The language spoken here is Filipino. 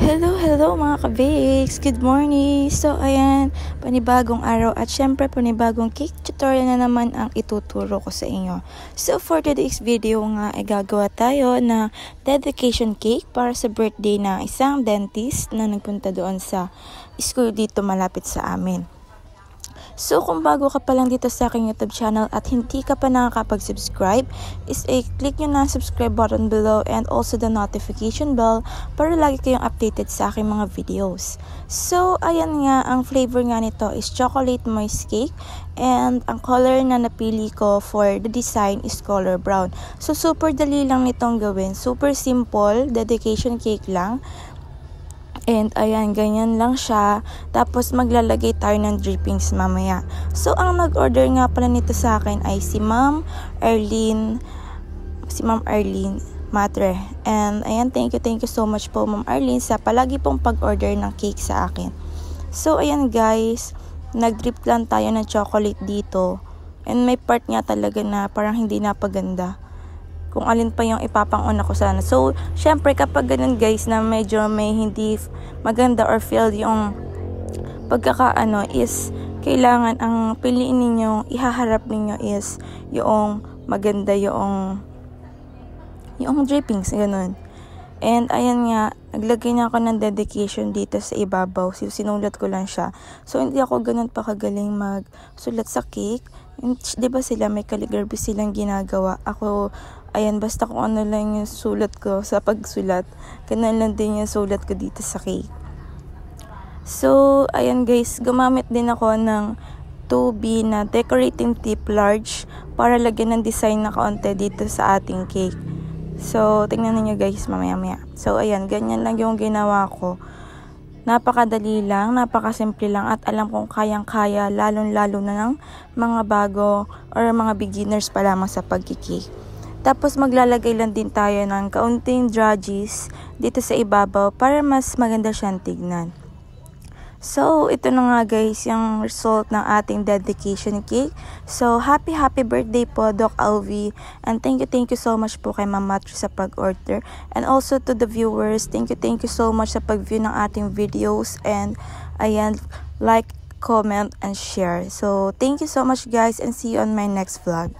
Hello mga ka-bakes! Good morning! So ayan, panibagong araw at syempre panibagong cake tutorial na naman ang ituturo ko sa inyo. So for today's video nga ay gagawa tayo na dedication cake para sa birthday na isang dentist na nagpunta doon sa school dito malapit sa amin. So kung bago ka pa lang dito sa aking YouTube channel at hindi ka pa nakakapag-subscribe, click nyo na subscribe button below and also the notification bell para lagi kayong updated sa aking mga videos. So ayan nga, ang flavor nga nito is chocolate moist cake and ang color na napili ko for the design is color brown. So super dali lang nitong gawin, super simple, dedication cake lang. And ayan, ganyan lang siya. Tapos maglalagay tayo ng drippings mamaya. So ang nag-order nga pala nito sa akin ay si Ma'am Arlene Matre. And ayan, thank you so much po Ma'am Arlene sa palagi pong pag-order ng cake sa akin. So ayan guys, nag-drip lang tayo ng chocolate dito. And may part nga talaga na parang hindi napaganda. Kung alin pa yung ipapang-on ako sana. So, syempre kapag ganun guys na medyo may hindi maganda or failed yung pagkakaano is kailangan ang piliin ninyo, ihaharap ninyo is yung maganda yung drippings, ganun. And ayan nga, naglagay na ako ng dedication dito sa ibabaw. Sinulat ko lang siya. So, hindi ako ganun pa kagaling magsulat sa cake. Diba sila, may calligraphy silang ginagawa. Ako, ayan, basta kung ano lang yung sulat ko sa pagsulat, ganun lang din yung sulat ko dito sa cake. So, ayan guys, gumamit din ako ng 2B na decorating tip large para lagyan ng design na kaunti dito sa ating cake. So, tingnan niyo guys mamaya-maya. So, ayan, ganyan lang yung ginawa ko. Napakadali lang, napakasimple lang at alam kong kayang-kaya lalong-lalo na ng mga bago or mga beginners pa lamang sa pagkikake. Tapos maglalagay lang din tayo ng kaunting drudges dito sa ibabaw para mas maganda siyang tignan. So, ito na nga guys yung result ng ating dedication cake. So, happy birthday po Doc Alvi. And thank you so much po kay Ma'am Matre sa pag-order. And also to the viewers, thank you so much sa pag-view ng ating videos. And ayan, like, comment, and share. So, thank you so much guys and see you on my next vlog.